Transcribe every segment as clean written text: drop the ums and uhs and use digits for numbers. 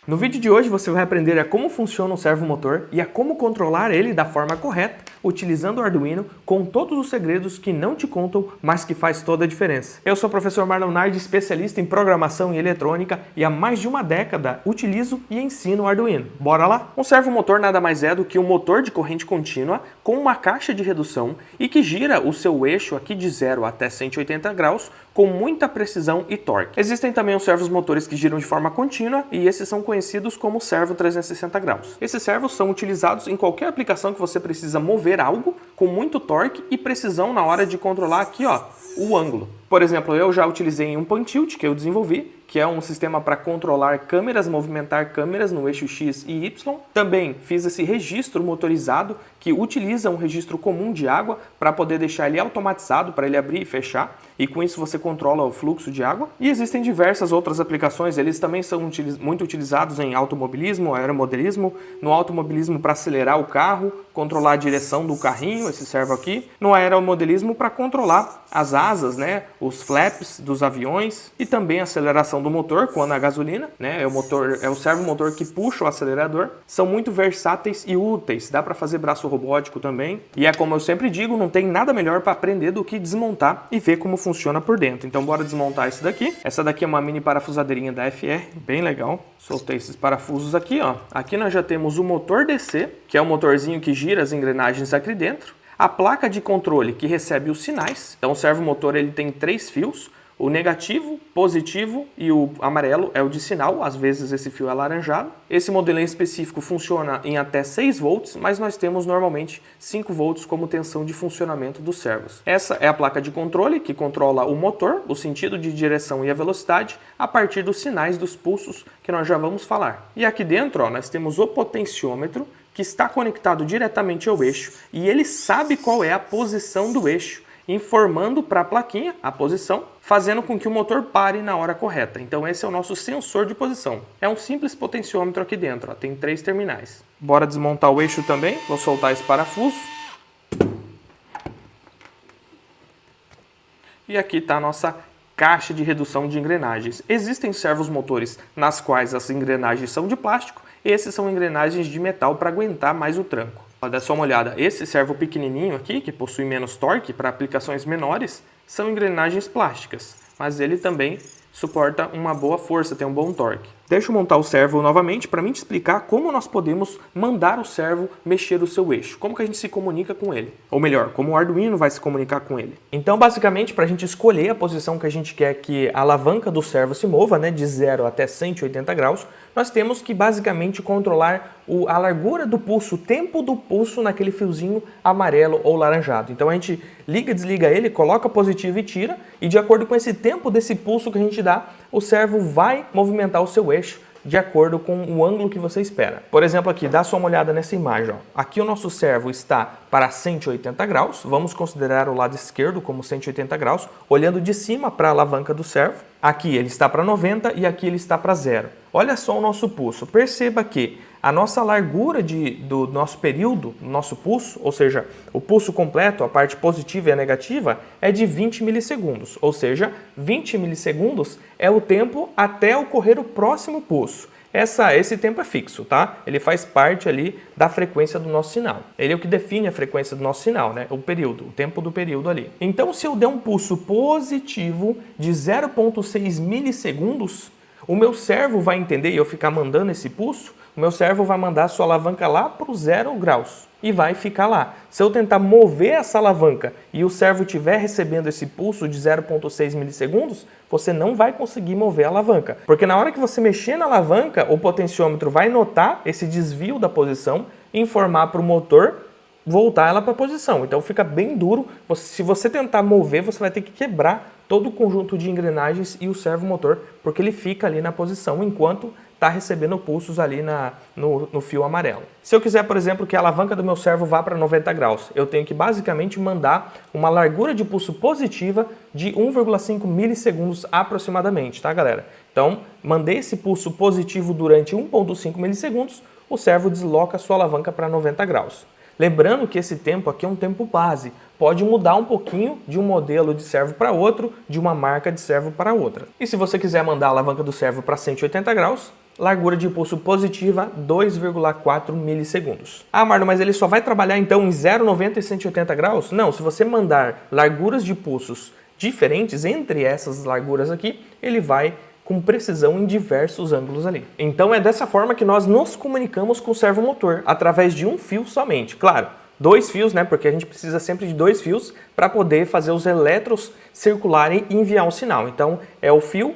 No vídeo de hoje você vai aprender a como funciona o servomotor e a como controlar ele da forma correta, utilizando o Arduino com todos os segredos que não te contam, mas que faz toda a diferença. Eu sou o professor Marlon Nardi, especialista em programação e eletrônica, e há mais de uma década utilizo e ensino o Arduino. Bora lá? Um servomotor nada mais é do que um motor de corrente contínua com uma caixa de redução e que gira o seu eixo aqui de 0 até 180 graus com muita precisão e torque. Existem também os servomotores que giram de forma contínua e esses são conhecidos como servo 360 graus. Esses servos são utilizados em qualquer aplicação que você precisa mover algo com muito torque e precisão na hora de controlar aqui, ó, o ângulo. Por exemplo, eu já utilizei em um Pan Tilt que eu desenvolvi, que é um sistema para controlar câmeras, movimentar câmeras no eixo X e Y. Também fiz esse registro motorizado que utiliza um registro comum de água para poder deixar ele automatizado para ele abrir e fechar. E com isso você controla o fluxo de água. E existem diversas outras aplicações, eles também são muito utilizados em automobilismo, aeromodelismo, no automobilismo para acelerar o carro, controlar a direção do carrinho, esse servo aqui. No aeromodelismo para controlar as asas, né, os flaps dos aviões e também a aceleração do motor quando a gasolina, né, é o servomotor que puxa o acelerador. São muito versáteis e úteis, dá para fazer braço robótico também. E é como eu sempre digo, não tem nada melhor para aprender do que desmontar e ver como funciona por dentro. Então bora desmontar esse daqui. Essa daqui é uma mini parafusadeirinha da FR, bem legal. Soltei esses parafusos aqui, ó. Aqui nós já temos o motor DC, que é o motorzinho que gira as engrenagens aqui dentro. A placa de controle que recebe os sinais. Então o servomotor ele tem 3 fios. O negativo, positivo e o amarelo é o de sinal, às vezes esse fio é alaranjado. Esse modelo em específico funciona em até 6 volts, mas nós temos normalmente 5 volts como tensão de funcionamento dos servos. Essa é a placa de controle que controla o motor, o sentido de direção e a velocidade a partir dos sinais dos pulsos que nós já vamos falar. E aqui dentro, ó, nós temos o potenciômetro que está conectado diretamente ao eixo e ele sabe qual é a posição do eixo, informando para a plaquinha a posição, fazendo com que o motor pare na hora correta. Então esse é o nosso sensor de posição. É um simples potenciômetro aqui dentro, ó. Tem 3 terminais. Bora desmontar o eixo também, vou soltar esse parafuso. E aqui está a nossa caixa de redução de engrenagens. Existem servos motores nas quais as engrenagens são de plástico, esses são engrenagens de metal para aguentar mais o tranco. Dá só uma olhada, esse servo pequenininho aqui, que possui menos torque para aplicações menores, são engrenagens plásticas, mas ele também suporta uma boa força, tem um bom torque. Deixa eu montar o servo novamente para mim te explicar como nós podemos mandar o servo mexer o seu eixo, como que a gente se comunica com ele, ou melhor, como o Arduino vai se comunicar com ele. Então, basicamente, para a gente escolher a posição que a gente quer que a alavanca do servo se mova, né, de 0 até 180 graus, nós temos que basicamente controlar a largura do pulso, o tempo do pulso naquele fiozinho amarelo ou laranjado. Então a gente liga, desliga ele, coloca positivo e tira, e de acordo com esse tempo desse pulso que a gente dá, o servo vai movimentar o seu eixo de acordo com o ângulo que você espera. Por exemplo, aqui, dá só uma olhada nessa imagem, ó. Aqui o nosso servo está para 180 graus, vamos considerar o lado esquerdo como 180 graus, olhando de cima para a alavanca do servo. Aqui ele está para 90 e aqui ele está para 0. Olha só o nosso pulso, perceba que a nossa largura do nosso período, nosso pulso, ou seja, o pulso completo, a parte positiva e a negativa, é de 20 milissegundos. Ou seja, 20 milissegundos é o tempo até ocorrer o próximo pulso. Esse tempo é fixo, tá? Ele faz parte ali da frequência do nosso sinal. Ele é o que define a frequência do nosso sinal, né? O período, o tempo do período ali. Então, se eu der um pulso positivo de 0,6 milissegundos, o meu servo vai entender, e eu ficar mandando esse pulso, o meu servo vai mandar a sua alavanca lá para o 0 graus e vai ficar lá. Se eu tentar mover essa alavanca e o servo estiver recebendo esse pulso de 0,6 milissegundos, você não vai conseguir mover a alavanca. Porque na hora que você mexer na alavanca, o potenciômetro vai notar esse desvio da posição e informar para o motor voltar ela para a posição. Então fica bem duro. Se você tentar mover, você vai ter que quebrar todo o conjunto de engrenagens e o servomotor, porque ele fica ali na posição enquanto está recebendo pulsos ali no fio amarelo. Se eu quiser, por exemplo, que a alavanca do meu servo vá para 90 graus, eu tenho que basicamente mandar uma largura de pulso positiva de 1,5 milissegundos aproximadamente, tá, galera? Então, mandei esse pulso positivo durante 1,5 milissegundos, o servo desloca a sua alavanca para 90 graus. Lembrando que esse tempo aqui é um tempo base, pode mudar um pouquinho de um modelo de servo para outro, de uma marca de servo para outra. E se você quiser mandar a alavanca do servo para 180 graus, largura de pulso positiva 2,4 milissegundos. Ah, Marlon, mas ele só vai trabalhar então em 0, 90 e 180 graus? Não, se você mandar larguras de pulsos diferentes entre essas larguras aqui, ele vai com precisão em diversos ângulos ali. Então é dessa forma que nós nos comunicamos com o servomotor, através de um fio somente. Claro, 2 fios, né? Porque a gente precisa sempre de 2 fios para poder fazer os elétrons circularem e enviar um sinal. Então é o fio,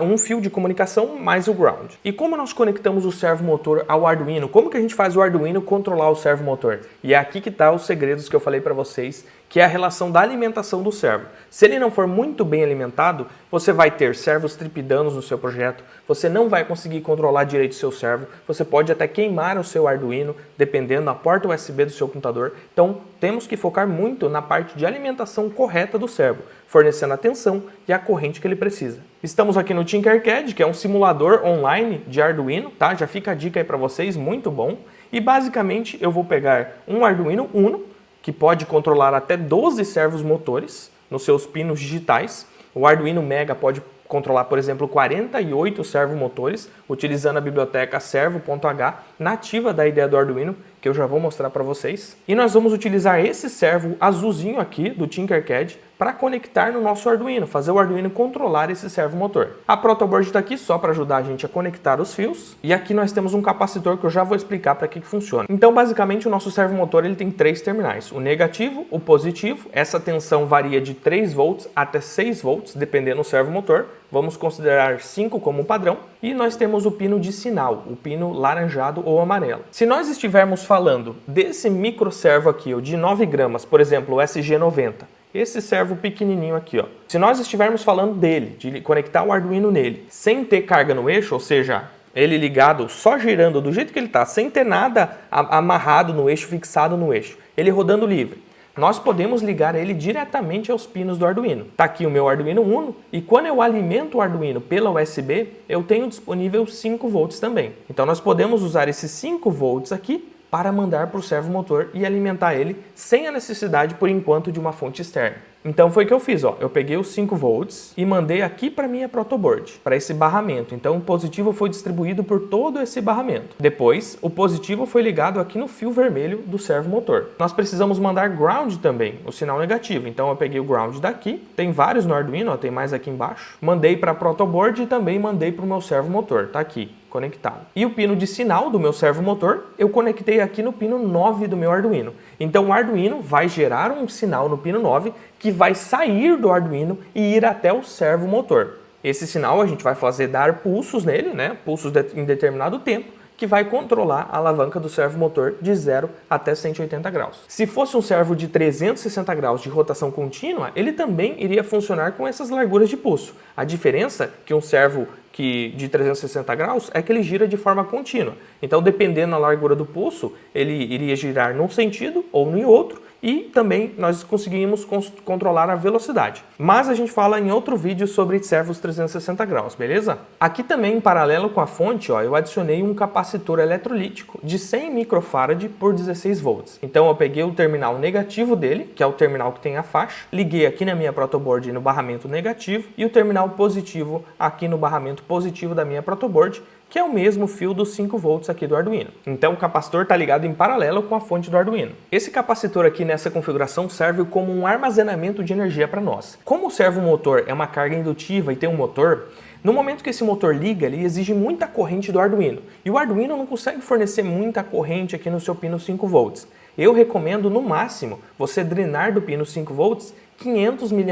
um fio de comunicação mais o ground. E como nós conectamos o servomotor ao Arduino? Como que a gente faz o Arduino controlar o servomotor? E é aqui que está os segredos que eu falei para vocês, que é a relação da alimentação do servo. Se ele não for muito bem alimentado, você vai ter servos tripidanos no seu projeto, você não vai conseguir controlar direito o seu servo, você pode até queimar o seu Arduino, dependendo da porta USB do seu computador. Então, temos que focar muito na parte de alimentação correta do servo, fornecendo a tensão e a corrente que ele precisa. Estamos aqui no Tinkercad, que é um simulador online de Arduino, tá? Já fica a dica aí para vocês, muito bom. E basicamente eu vou pegar um Arduino Uno, que pode controlar até 12 servos motores nos seus pinos digitais. O Arduino Mega pode controlar, por exemplo, 48 servomotores, utilizando a biblioteca servo.h nativa da IDE do Arduino, que eu já vou mostrar para vocês. E nós vamos utilizar esse servo azulzinho aqui do Tinkercad para conectar no nosso Arduino, fazer o Arduino controlar esse servomotor. A protoboard está aqui só para ajudar a gente a conectar os fios. E aqui nós temos um capacitor que eu já vou explicar para que funciona. Então, basicamente, o nosso servomotor ele tem 3 terminais. O negativo, o positivo. Essa tensão varia de 3 volts até 6 volts, dependendo do servomotor. Vamos considerar 5 como padrão. E nós temos o pino de sinal, o pino laranjado ou amarelo. Se nós estivermos falando desse micro servo aqui, de 9 gramas, por exemplo, o SG90, esse servo pequenininho aqui, ó. Se nós estivermos falando dele, de conectar o Arduino nele, sem ter carga no eixo, ou seja, ele ligado, só girando do jeito que ele está, sem ter nada amarrado no eixo, fixado no eixo, ele rodando livre, nós podemos ligar ele diretamente aos pinos do Arduino. Tá aqui o meu Arduino Uno e quando eu alimento o Arduino pela USB, eu tenho disponível 5 volts também. Então nós podemos usar esses 5 volts aqui para mandar para o servomotor e alimentar ele sem a necessidade, por enquanto, de uma fonte externa. Então foi o que eu fiz, ó. Eu peguei os 5 volts e mandei aqui para minha protoboard, para esse barramento. Então o positivo foi distribuído por todo esse barramento. Depois, o positivo foi ligado aqui no fio vermelho do servomotor. Nós precisamos mandar ground também, o sinal negativo. Então eu peguei o ground daqui, tem vários no Arduino, ó, tem mais aqui embaixo. Mandei para a protoboard e também mandei para o meu servomotor, tá aqui, conectado. E o pino de sinal do meu servomotor, eu conectei aqui no pino 9 do meu Arduino. Então o Arduino vai gerar um sinal no pino 9 que vai sair do Arduino e ir até o servomotor. Esse sinal a gente vai fazer dar pulsos nele, né? Pulsos em determinado tempo, que vai controlar a alavanca do servomotor de 0 até 180 graus. Se fosse um servo de 360 graus de rotação contínua, ele também iria funcionar com essas larguras de pulso. A diferença é que um servo de 360 graus é que ele gira de forma contínua. Então, dependendo da largura do pulso, ele iria girar num sentido ou no outro, e também nós conseguimos controlar a velocidade. Mas a gente fala em outro vídeo sobre servos 360 graus, beleza? Aqui também, em paralelo com a fonte, ó, eu adicionei um capacitor eletrolítico de 100 microfarad por 16 volts. Então eu peguei o terminal negativo dele, que é o terminal que tem a faixa, liguei aqui na minha protoboard no barramento negativo e o terminal positivo aqui no barramento positivo da minha protoboard, que é o mesmo fio dos 5 volts aqui do Arduino. Então o capacitor está ligado em paralelo com a fonte do Arduino. Esse capacitor aqui nessa configuração serve como um armazenamento de energia para nós. Como o servomotor é uma carga indutiva e tem um motor, no momento que esse motor liga, ele exige muita corrente do Arduino. E o Arduino não consegue fornecer muita corrente aqui no seu pino 5 volts. Eu recomendo, no máximo, você drenar do pino 5 volts 500 mA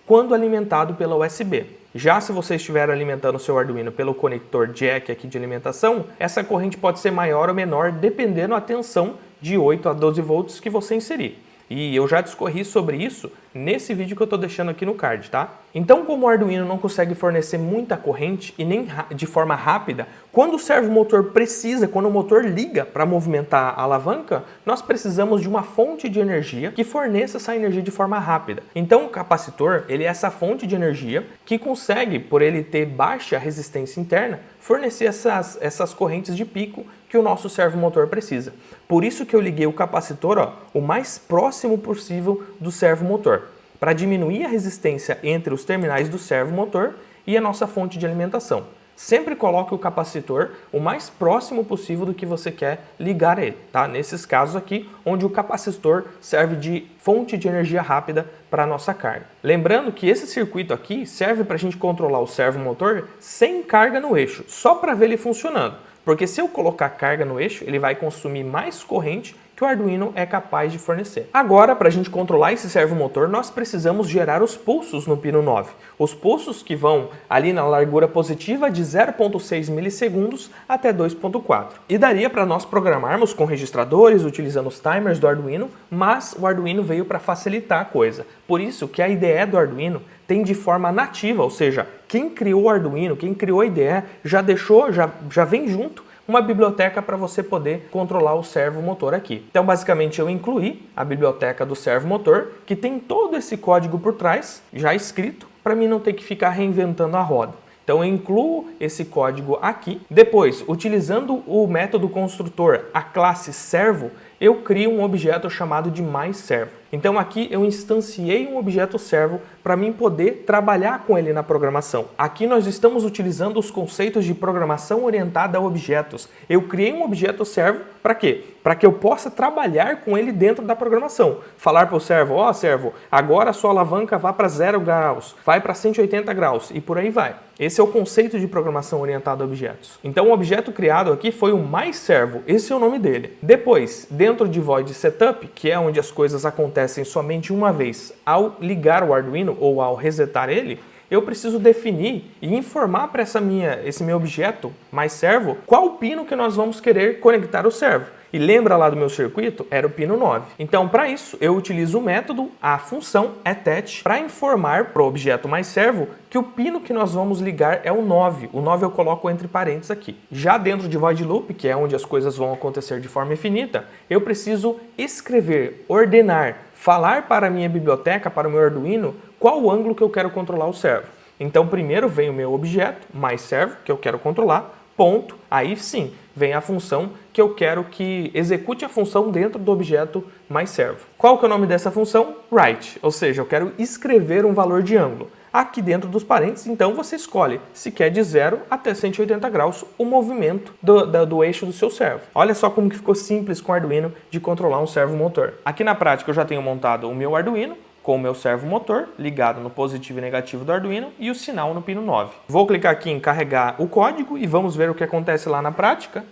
quando alimentado pela USB. Já se você estiver alimentando o seu Arduino pelo conector jack aqui de alimentação, essa corrente pode ser maior ou menor dependendo da tensão de 8 a 12 volts que você inserir. E eu já discorri sobre isso nesse vídeo que eu estou deixando aqui no card, tá? Então, como o Arduino não consegue fornecer muita corrente e nem de forma rápida, quando o servomotor precisa, quando o motor liga para movimentar a alavanca, nós precisamos de uma fonte de energia que forneça essa energia de forma rápida. Então, o capacitor, ele é essa fonte de energia que consegue, por ele ter baixa resistência interna, fornecer essas correntes de pico que o nosso servomotor precisa. Por isso que eu liguei o capacitor, ó, o mais próximo possível do servomotor, para diminuir a resistência entre os terminais do servomotor e a nossa fonte de alimentação. sempre coloque o capacitor o mais próximo possível do que você quer ligar ele, tá? Nesses casos aqui, onde o capacitor serve de fonte de energia rápida para a nossa carga. Lembrando que esse circuito aqui serve para a gente controlar o servomotor sem carga no eixo, só para ver ele funcionando. Porque se eu colocar carga no eixo, ele vai consumir mais corrente que o Arduino é capaz de fornecer. Agora, para a gente controlar esse servomotor, nós precisamos gerar os pulsos no pino 9. Os pulsos que vão ali na largura positiva de 0,6 milissegundos até 2,4. E daria para nós programarmos com registradores, utilizando os timers do Arduino, mas o Arduino veio para facilitar a coisa. Por isso que a IDE do Arduino tem de forma nativa, ou seja, quem criou o Arduino, quem criou a IDE, já vem junto uma biblioteca para você poder controlar o servomotor aqui. Então, basicamente, eu incluí a biblioteca do servomotor, que tem todo esse código por trás, já escrito, para mim não ter que ficar reinventando a roda. Então, eu incluo esse código aqui. Depois, utilizando o método construtor, a classe servo, eu crio um objeto chamado de myServo. Então aqui eu instanciei um objeto servo para mim poder trabalhar com ele na programação. Aqui nós estamos utilizando os conceitos de programação orientada a objetos. Eu criei um objeto servo para quê? Para que eu possa trabalhar com ele dentro da programação. Falar para o servo, ó servo, agora a sua alavanca vai para 0 graus, vai para 180 graus e por aí vai. Esse é o conceito de programação orientada a objetos. Então o objeto criado aqui foi o myServo, esse é o nome dele. Depois, dentro de void setup, que é onde as coisas acontecem somente uma vez ao ligar o Arduino ou ao resetar ele, eu preciso definir e informar para esse meu objeto myServo qual pino que nós vamos querer conectar o servo. E lembra lá do meu circuito? Era o pino 9. Então, para isso, eu utilizo o método, a função attach, para informar para o objeto myServo que o pino que nós vamos ligar é o 9. O 9 eu coloco entre parênteses aqui. Já dentro de void loop, que é onde as coisas vão acontecer de forma infinita, eu preciso escrever, ordenar, falar para a minha biblioteca, para o meu Arduino, qual o ângulo que eu quero controlar o servo. Então, primeiro vem o meu objeto, myServo, que eu quero controlar, ponto, aí sim, vem a função que eu quero que execute a função dentro do objeto myServo. Qual que é o nome dessa função? Write, ou seja, eu quero escrever um valor de ângulo. Aqui dentro dos parênteses, então, você escolhe se quer de 0 até 180 graus o movimento do eixo do seu servo. Olha só como que ficou simples com o Arduino de controlar um servomotor. Aqui na prática eu já tenho montado o meu Arduino, com o meu servomotor ligado no positivo e negativo do Arduino e o sinal no pino 9. Vou clicar aqui em carregar o código e vamos ver o que acontece lá na prática.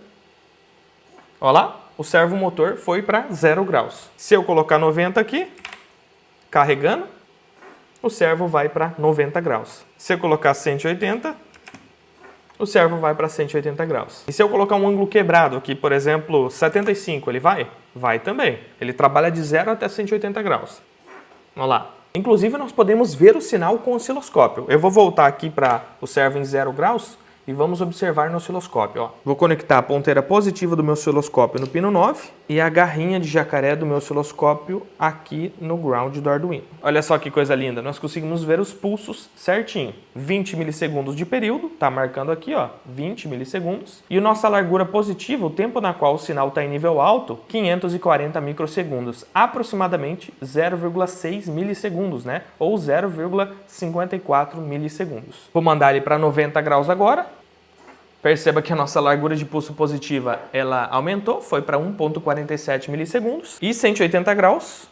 Olha lá, o servomotor foi para 0 graus. Se eu colocar 90 aqui, carregando, o servo vai para 90 graus. Se eu colocar 180, o servo vai para 180 graus. E se eu colocar um ângulo quebrado aqui, por exemplo, 75, ele vai? Vai também. Ele trabalha de 0 até 180 graus. Olha lá. Inclusive, nós podemos ver o sinal com o osciloscópio. Eu vou voltar aqui para o servo em 0 graus e vamos observar no osciloscópio. Ó. Vou conectar a ponteira positiva do meu osciloscópio no pino 9 e a garrinha de jacaré do meu osciloscópio aqui no ground do Arduino. Olha só que coisa linda, nós conseguimos ver os pulsos certinho. 20 milissegundos de período, tá marcando aqui, ó, 20 milissegundos. E a nossa largura positiva, o tempo na qual o sinal está em nível alto, 540 microsegundos, aproximadamente 0,6 milissegundos, né? Ou 0,54 milissegundos. Vou mandar ele para 90 graus agora. Perceba que a nossa largura de pulso positiva ela aumentou, foi para 1,47 milissegundos. E 180 graus,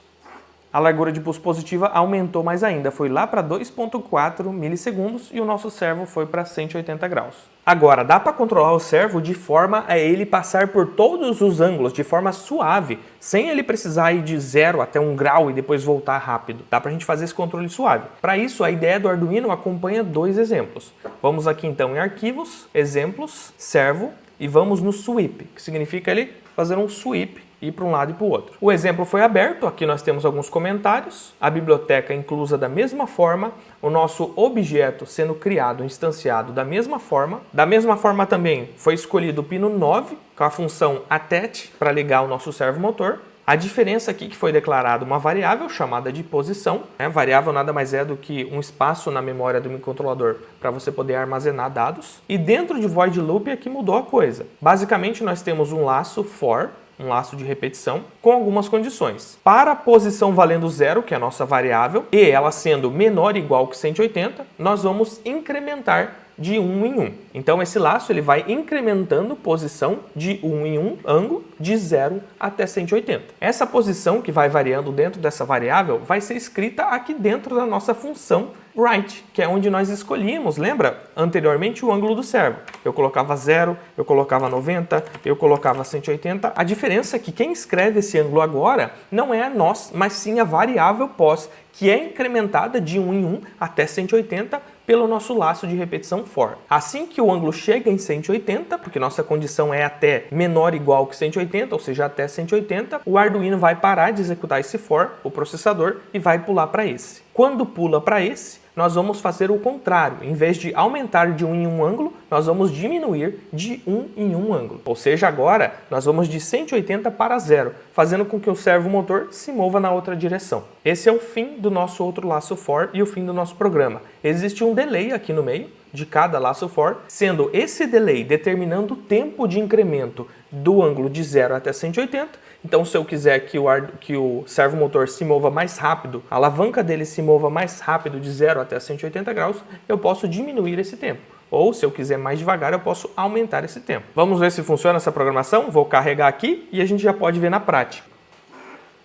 a largura de pulso positiva aumentou mais ainda, foi lá para 2,4 milissegundos e o nosso servo foi para 180 graus. Agora, dá para controlar o servo de forma a ele passar por todos os ângulos, de forma suave, sem ele precisar ir de 0 até 1 grau e depois voltar rápido. Dá para a gente fazer esse controle suave. Para isso, a IDE do Arduino acompanha dois exemplos. Vamos aqui então em arquivos, exemplos, servo, e vamos no sweep, que significa ele fazer um sweep, ir para um lado e para o outro. O exemplo foi aberto, aqui nós temos alguns comentários, a biblioteca inclusa da mesma forma, o nosso objeto sendo criado, instanciado da mesma forma também foi escolhido o pino 9, com a função attach, para ligar o nosso servomotor. A diferença aqui que foi declarada uma variável chamada de posição, né? Variável nada mais é do que um espaço na memória do microcontrolador para você poder armazenar dados. E dentro de void loop aqui mudou a coisa. Basicamente nós temos um laço for, um laço de repetição, com algumas condições. Para a posição valendo 0, que é a nossa variável, e ela sendo menor ou igual que 180, nós vamos incrementar de 1 em 1. Então esse laço ele vai incrementando posição de 1 em 1 ângulo de 0 até 180. Essa posição que vai variando dentro dessa variável vai ser escrita aqui dentro da nossa função right, que é onde nós escolhíamos, lembra? Anteriormente o ângulo do servo. Eu colocava 0, eu colocava 90, eu colocava 180. A diferença é que quem escreve esse ângulo agora não é a nós, mas sim a variável pos, que é incrementada de 1 em 1 até 180 pelo nosso laço de repetição for. Assim que o ângulo chega em 180, porque nossa condição é até menor ou igual que 180, ou seja, até 180, o Arduino vai parar de executar esse for, o processador, e vai pular para esse. Quando pula para esse, nós vamos fazer o contrário. Em vez de aumentar de 1 em 1 ângulo, nós vamos diminuir de 1 em 1 ângulo. Ou seja, agora nós vamos de 180 para 0, fazendo com que o servomotor se mova na outra direção. Esse é o fim do nosso outro laço for e o fim do nosso programa. Existe um delay aqui no meio de cada laço for, sendo esse delay determinando o tempo de incremento do ângulo de 0 até 180. Então, se eu quiser que o servomotor se mova mais rápido, a alavanca dele se mova mais rápido de 0 até 180 graus, eu posso diminuir esse tempo. Ou, se eu quiser mais devagar, eu posso aumentar esse tempo. Vamos ver se funciona essa programação? Vou carregar aqui e a gente já pode ver na prática.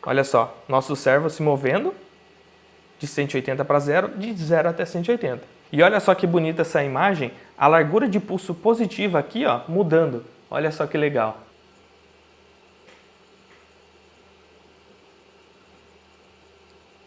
Olha só, nosso servo se movendo de 180 para 0, de 0 até 180. E olha só que bonita essa imagem, a largura de pulso positiva aqui, ó, mudando. Olha só que legal.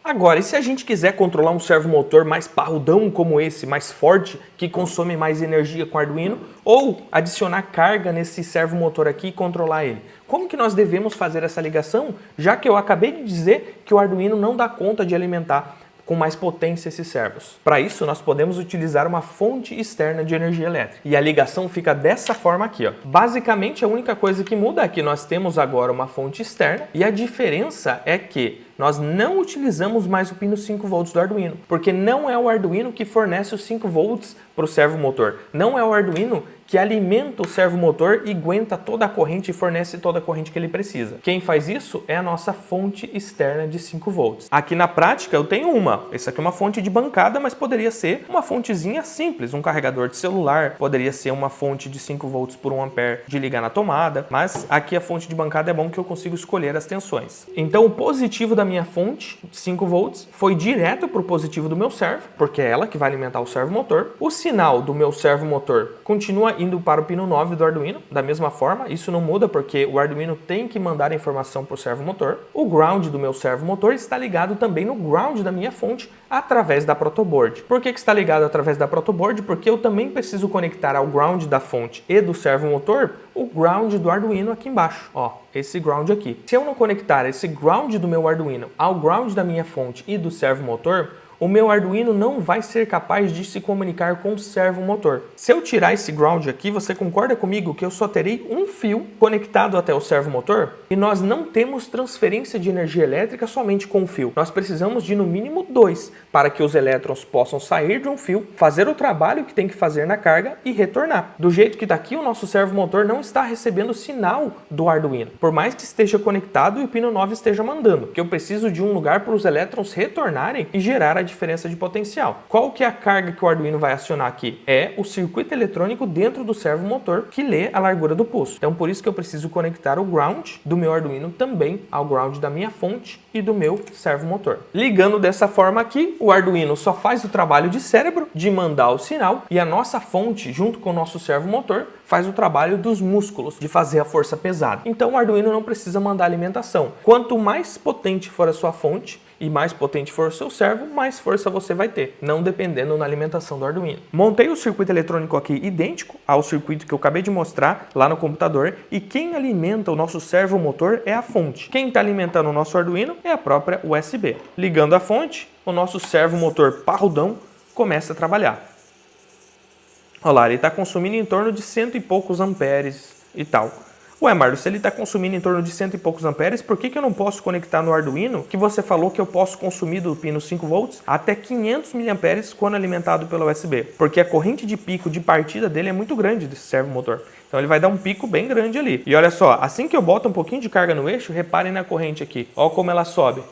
Agora, e se a gente quiser controlar um servomotor mais parrudão como esse, mais forte, que consome mais energia com o Arduino, ou adicionar carga nesse servomotor aqui e controlar ele? Como que nós devemos fazer essa ligação, já que eu acabei de dizer que o Arduino não dá conta de alimentar com mais potência esses servos? Para isso, nós podemos utilizar uma fonte externa de energia elétrica. E a ligação fica dessa forma aqui, ó. Basicamente, a única coisa que muda é que nós temos agora uma fonte externa e a diferença é que nós não utilizamos mais o pino 5 volts do Arduino, porque não é o Arduino que fornece os 5 volts para o servomotor. Não é o Arduino que alimenta o servomotor e aguenta toda a corrente e fornece toda a corrente que ele precisa. Quem faz isso é a nossa fonte externa de 5 volts. Aqui na prática eu tenho uma. Essa aqui é uma fonte de bancada, mas poderia ser uma fontezinha simples, um carregador de celular, poderia ser uma fonte de 5 volts por 1 ampere de ligar na tomada, mas aqui a fonte de bancada é bom que eu consigo escolher as tensões. Então o positivo da minha fonte, 5 volts, foi direto para o positivo do meu servo, porque é ela que vai alimentar o servomotor. O sinal do meu servomotor continua indo para o pino 9 do Arduino, da mesma forma, isso não muda porque o Arduino tem que mandar a informação para o servomotor. O ground do meu servomotor está ligado também no ground da minha fonte através da protoboard. Por que está ligado através da protoboard? Porque eu também preciso conectar ao ground da fonte e do servomotor o ground do Arduino aqui embaixo, ó, esse ground aqui. Se eu não conectar esse ground do meu Arduino ao ground da minha fonte e do servomotor, o meu Arduino não vai ser capaz de se comunicar com o servomotor. Se eu tirar esse ground aqui, você concorda comigo que eu só terei um fio conectado até o servomotor? E nós não temos transferência de energia elétrica somente com um fio. Nós precisamos de no mínimo 2 para que os elétrons possam sair de um fio, fazer o trabalho que tem que fazer na carga e retornar. Do jeito que está aqui, o nosso servomotor não está recebendo sinal do Arduino, por mais que esteja conectado e o pino 9 esteja mandando, que eu preciso de um lugar para os elétrons retornarem e gerar a diferença de potencial. Qual que é a carga que o Arduino vai acionar aqui? É o circuito eletrônico dentro do servomotor que lê a largura do pulso. Então por isso que eu preciso conectar o ground do meu Arduino também ao ground da minha fonte e do meu servomotor. Ligando dessa forma aqui, o Arduino só faz o trabalho de cérebro, de mandar o sinal, e a nossa fonte, junto com o nosso servomotor, faz o trabalho dos músculos, de fazer a força pesada. Então o Arduino não precisa mandar alimentação. Quanto mais potente for a sua fonte, e mais potente for o seu servo, mais força você vai ter, não dependendo na alimentação do Arduino. Montei o circuito eletrônico aqui idêntico ao circuito que eu acabei de mostrar lá no computador, e quem alimenta o nosso servomotor é a fonte. Quem está alimentando o nosso Arduino é a própria USB. Ligando a fonte, o nosso servomotor parrudão começa a trabalhar. Olha lá, ele está consumindo em torno de 100 e poucos amperes e tal. Ué, Marlos, se ele está consumindo em torno de 100 e poucos amperes, por que eu não posso conectar no Arduino, que você falou que eu posso consumir do pino 5 volts até 500 mA quando alimentado pela USB? Porque a corrente de pico de partida dele é muito grande desse servomotor. Então ele vai dar um pico bem grande ali. E olha só, assim que eu boto um pouquinho de carga no eixo, reparem na corrente aqui. Olha como ela sobe.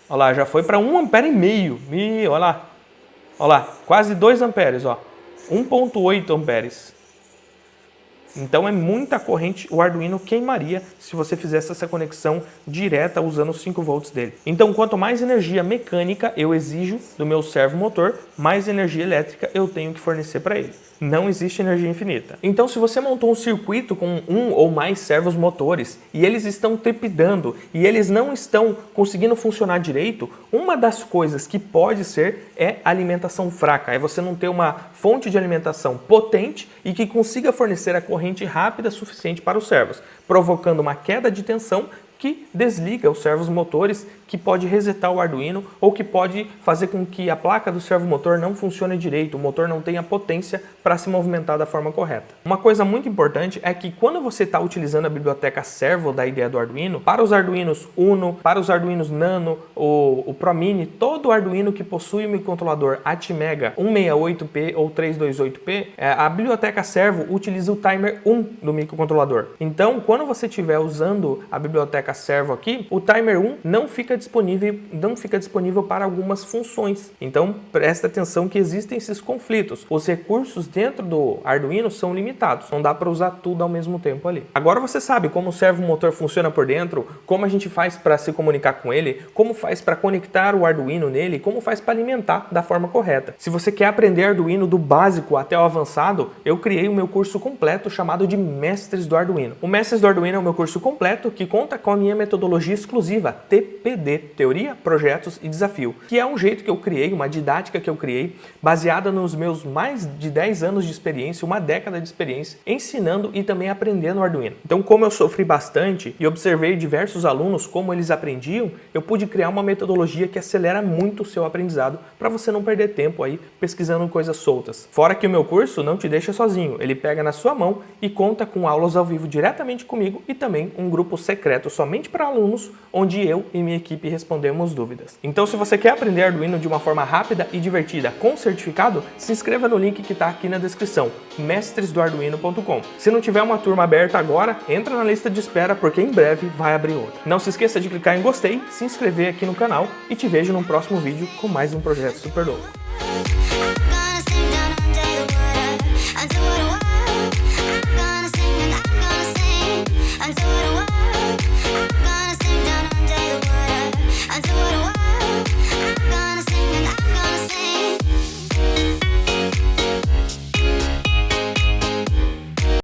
Olha lá, já foi para 1,5 ampere. Olha lá. Olha lá, quase 2 amperes, ó. 1,8 amperes. Então é muita corrente, o Arduino queimaria se você fizesse essa conexão direta usando os 5 volts dele. Então quanto mais energia mecânica eu exijo do meu servomotor, mais energia elétrica eu tenho que fornecer para ele. Não existe energia infinita. Então se você montou um circuito com um ou mais servos motores e eles estão trepidando e eles não estão conseguindo funcionar direito, uma das coisas que pode ser é alimentação fraca. É você não ter uma fonte de alimentação potente e que consiga fornecer a corrente rápida suficiente para os servos, provocando uma queda de tensão que desliga os servos motores, que pode resetar o Arduino ou que pode fazer com que a placa do servomotor não funcione direito, o motor não tenha potência para se movimentar da forma correta. Uma coisa muito importante é que quando você está utilizando a biblioteca Servo da IDE do Arduino, para os Arduinos Uno, para os Arduinos Nano, o Pro Mini, todo Arduino que possui um microcontrolador Atmega 168P ou 328P, a biblioteca Servo utiliza o timer 1 do microcontrolador. Então, quando você estiver usando a biblioteca Servo aqui, o timer 1 não fica disponível para algumas funções. Então presta atenção que existem esses conflitos. Os recursos dentro do Arduino são limitados, não dá para usar tudo ao mesmo tempo ali. Agora você sabe como o servomotor funciona por dentro, como a gente faz para se comunicar com ele, como faz para conectar o Arduino nele, como faz para alimentar da forma correta. Se você quer aprender Arduino do básico até o avançado, eu criei o meu curso completo chamado de Mestres do Arduino. O Mestres do Arduino é o meu curso completo que conta com a minha metodologia exclusiva, TPD, Teoria, Projetos e Desafio, que é um jeito que eu criei, uma didática que eu criei, baseada nos meus mais de 10 anos de experiência, uma década de experiência, ensinando e também aprendendo Arduino. Então, como eu sofri bastante e observei diversos alunos como eles aprendiam, eu pude criar uma metodologia que acelera muito o seu aprendizado, para você não perder tempo aí pesquisando coisas soltas. Fora que o meu curso não te deixa sozinho, ele pega na sua mão e conta com aulas ao vivo diretamente comigo e também um grupo secreto somente para alunos, onde eu e minha equipe respondemos dúvidas. Então, se você quer aprender Arduino de uma forma rápida e divertida com certificado, se inscreva no link que está aqui na descrição, mestresdoarduino.com. Se não tiver uma turma aberta agora, entra na lista de espera porque em breve vai abrir outra. Não se esqueça de clicar em gostei, se inscrever aqui no canal e te vejo no próximo vídeo com mais um projeto super louco.